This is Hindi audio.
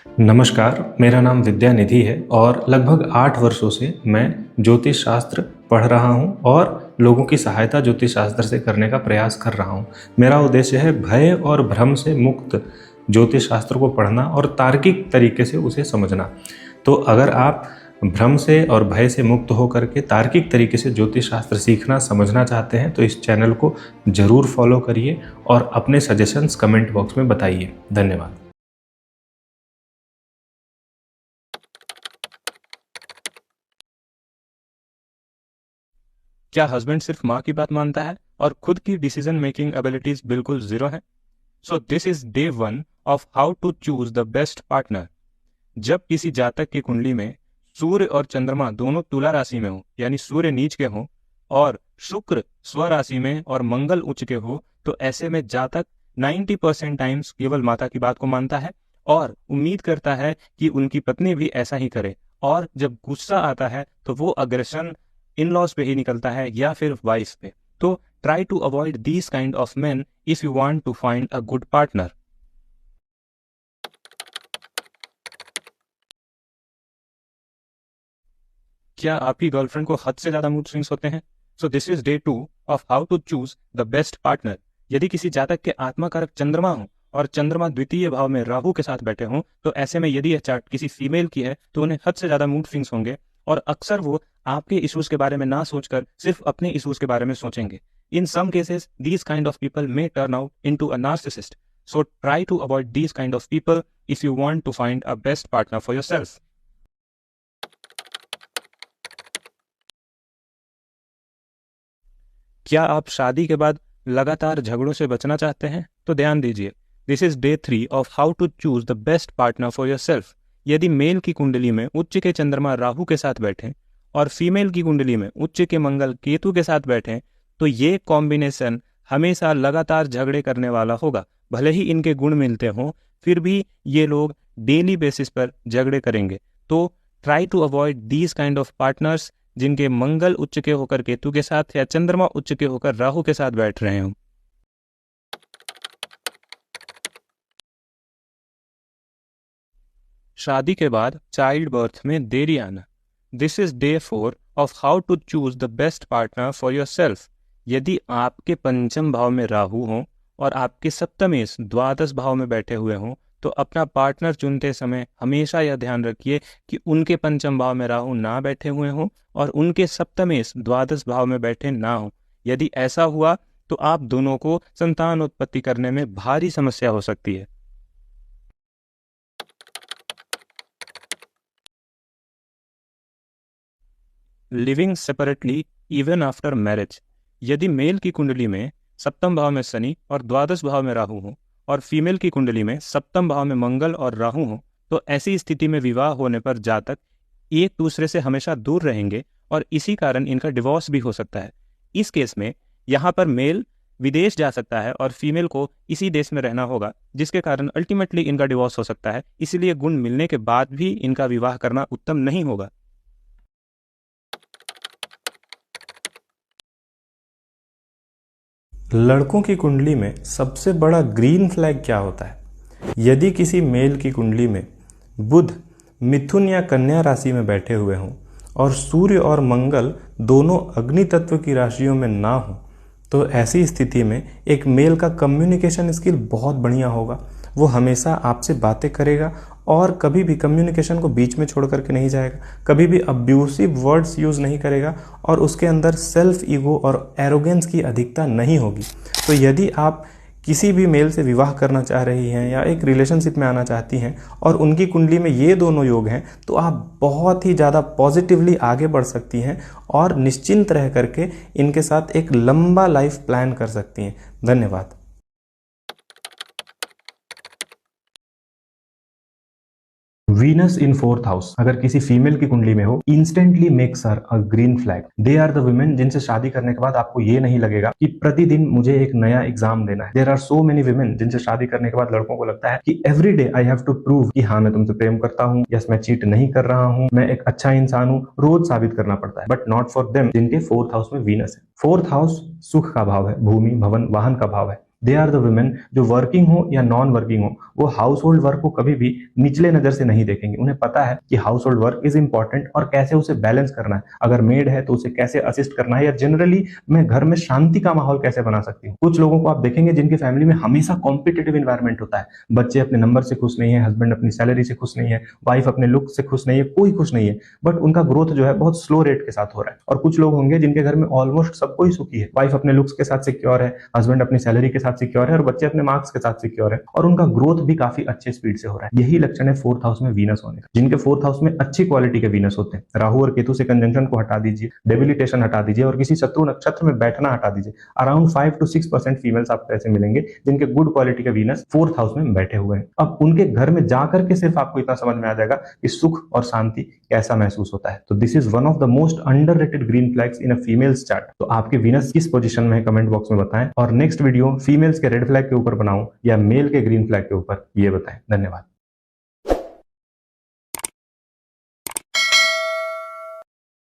नमस्कार, मेरा नाम विद्यानिधि है और लगभग 8 वर्षों से मैं ज्योतिष शास्त्र पढ़ रहा हूँ और लोगों की सहायता ज्योतिष शास्त्र से करने का प्रयास कर रहा हूँ। मेरा उद्देश्य है भय और भ्रम से मुक्त ज्योतिष शास्त्र को पढ़ना और तार्किक तरीके से उसे समझना। तो अगर आप भ्रम से और भय से मुक्त होकर के तार्किक तरीके से ज्योतिष शास्त्र सीखना समझना चाहते हैं तो इस चैनल को ज़रूर फॉलो करिए और अपने सजेशंस कमेंट बॉक्स में बताइए। धन्यवाद। क्या हस्बैंड सिर्फ माँ की बात मानता है और खुद की डिसीजन मेकिंग एबिलिटीज बिल्कुल जीरो है? So this is day 1 of how to choose the best partner. जब किसी जातक की कुंडली में सूर्य और चंद्रमा दोनों तुला राशि में हो, यानी सूर्य नीच के हो और शुक्र स्व राशि में और मंगल उच्च के हो, तो ऐसे में जातक 90% टाइम्स केवल माता की बात को मानता है और उम्मीद करता है कि उनकी पत्नी भी ऐसा ही करे। और जब गुस्सा आता है तो वो अग्रेशन इन लॉज पे ही निकलता है या फिर वाइफ पे। तो try to avoid these kind of men if you want to find a good partner. क्या आपकी गर्लफ्रेंड को हद से ज्यादा मूड स्विंग्स होते हैं? So this is day 2 of how to choose the best partner. यदि किसी जातक के आत्मा कारक चंद्रमा हो और चंद्रमा द्वितीय भाव में राहु के साथ बैठे हों, तो ऐसे में यदि यह चार्ट किसी फीमेल की है तो उन्हें हद से ज्यादा मूड स्विंग्स होंगे और अक्सर वो आपके इश्यूज के बारे में ना सोचकर सिर्फ अपने इश्यूज के बारे में सोचेंगे। In some cases these kind of people may turn out into a narcissist. So try to avoid these kind of people if you want to find a best partner for yourself. क्या आप शादी के बाद लगातार झगड़ों से बचना चाहते हैं? तो ध्यान दीजिए, this is day 3 of how to choose the best partner for yourself. यदि मेल की कुंडली में उच्च के चंद्रमा राहु के साथ बैठे और फीमेल की कुंडली में उच्च के मंगल केतु के साथ बैठे, तो ये कॉम्बिनेशन हमेशा लगातार झगड़े करने वाला होगा। भले ही इनके गुण मिलते हों, फिर भी ये लोग डेली बेसिस पर झगड़े करेंगे। तो try to avoid these kind of partners जिनके मंगल उच्च के होकर केतु के साथ या चंद्रमा उच्च के होकर राहु के साथ बैठ रहे हों। शादी के बाद चाइल्ड बर्थ में देरी आना। This is day 4 of how to choose the best partner for your self. यदि आपके पंचम भाव में राहु हो और आपके सप्तमेश द्वादश भाव में बैठे हुए हों, तो अपना पार्टनर चुनते समय हमेशा यह ध्यान रखिए कि उनके पंचम भाव में राहु ना बैठे हुए हों और उनके सप्तमेश द्वादश भाव में बैठे ना हो। यदि ऐसा हुआ तो आप दोनों को संतान उत्पत्ति करने में भारी समस्या हो सकती है। Living separately even after marriage. यदि मेल की कुंडली में सप्तम भाव में शनि और द्वादश भाव में राहु हो और फीमेल की कुंडली में सप्तम भाव में मंगल और राहु हो, तो ऐसी स्थिति में विवाह होने पर जातक एक दूसरे से हमेशा दूर रहेंगे और इसी कारण इनका डिवोर्स भी हो सकता है। इस केस में यहाँ पर मेल विदेश जा सकता है और फीमेल को इसी देश में रहना होगा, जिसके कारण अल्टीमेटली इनका डिवोर्स हो सकता है। इसीलिए गुण मिलने के बाद भी इनका विवाह करना उत्तम नहीं होगा। लड़कों की कुंडली में सबसे बड़ा ग्रीन फ्लैग क्या होता है? यदि किसी मेल की कुंडली में बुध मिथुन या कन्या राशि में बैठे हुए हों और सूर्य और मंगल दोनों अग्नि तत्व की राशियों में ना हो, तो ऐसी स्थिति में एक मेल का कम्युनिकेशन स्किल बहुत बढ़िया होगा। वो हमेशा आपसे बातें करेगा और कभी भी कम्युनिकेशन को बीच में छोड़ करके नहीं जाएगा, कभी भी अब्यूसिव वर्ड्स यूज़ नहीं करेगा और उसके अंदर सेल्फ ईगो और एरोगेंस की अधिकता नहीं होगी। तो यदि आप किसी भी मेल से विवाह करना चाह रही हैं या एक रिलेशनशिप में आना चाहती हैं और उनकी कुंडली में ये दोनों योग हैं, तो आप बहुत ही ज़्यादा पॉजिटिवली आगे बढ़ सकती हैं और निश्चिंत रह करके इनके साथ एक लंबा लाइफ प्लान कर सकती हैं। धन्यवाद। वीनस इन 4th हाउस अगर किसी फीमेल की कुंडली में हो, instantly makes her a green flag. They are the women जिनसे शादी करने के बाद आपको ये नहीं लगेगा कि प्रतिदिन मुझे एक नया एग्जाम देना है। There are so many women जिनसे शादी करने के बाद लड़कों को लगता है कि every day I have to prove कि हाँ मैं तुमसे प्रेम करता हूँ, यस मैं चीट नहीं कर रहा हूँ, मैं एक अच्छा इंसान हूँ, रोज साबित करना पड़ता है। बट नॉट फॉर देम जिनके 4th हाउस में वीनस है। 4th हाउस सुख का भाव है, भूमि भवन वाहन का भाव है। दे आर द वुमेन जो वर्किंग हो या नॉन वर्किंग हो, वो हाउस होल्ड वर्क को कभी भी निचले नजर से नहीं देखेंगे। उन्हें पता है कि house hold work is important और कैसे उसे बैलेंस करना है। अगर मेड है तो उसे कैसे असिस्ट करना है, या जनरली मैं घर में शांति का माहौल कैसे बना सकती हूँ। कुछ लोगों को आप देखेंगे जिनकी फैमिली में हमेशा कॉम्पिटिटिव इन्वायरमेंट होता है, बच्चे अपने नंबर से खुश नहीं है, हस्बैंड अपनी सैलरी से खुश नहीं है, वाइफ अपने लुक से खुश नहीं है, कोई खुश नहीं है, बट उनका ग्रोथ जो है बहुत स्लो रेट के साथ हो रहा है। और कुछ लोग होंगे जिनके घर में ऑलमोस्ट सब कोई सुखी है, वाइफ अपने लुक्स के साथ सिक्योर है, हस्बैंड अपनी सैलरी के साथ सिक्योर है और बच्चे अपने मार्क्स के साथ सिक्योर है, और उनका ग्रोथ भी काफी अच्छे स्पीड से हो रहा है। यही लक्षण है फोर्थ हाउस में वीनस होने का। जिनके फोर्थ हाउस में अच्छी क्वालिटी के वीनस होते हैं, राहु और केतु से कंजंक्शन को हटा दीजिए, डेबिलिटेशन हटा दीजिए और किसी शत्रु नक्षत्र में बैठना हटा दीजिए, अराउंड 5 to 6% फीमेल्स आपको ऐसे मिलेंगे जिनके गुड क्वालिटी के वीनस फोर्थ हाउस में बैठे हुए हैं। अब उनके घर में जाकर के सिर्फ आपको इतना समझ में आ जाएगा कि सुख और शांति कैसा महसूस होता है। तो this is one of the most underrated green flags in a females chart. तो आपके वीनस किस पोजीशन में है कमेंट बॉक्स में बताएं, और नेक्स्ट वीडियो फीमेल्स के रेड फ्लैग के ऊपर बनाऊं या मेल के ग्रीन फ्लैग के ऊपर, ये बताएं। धन्यवाद।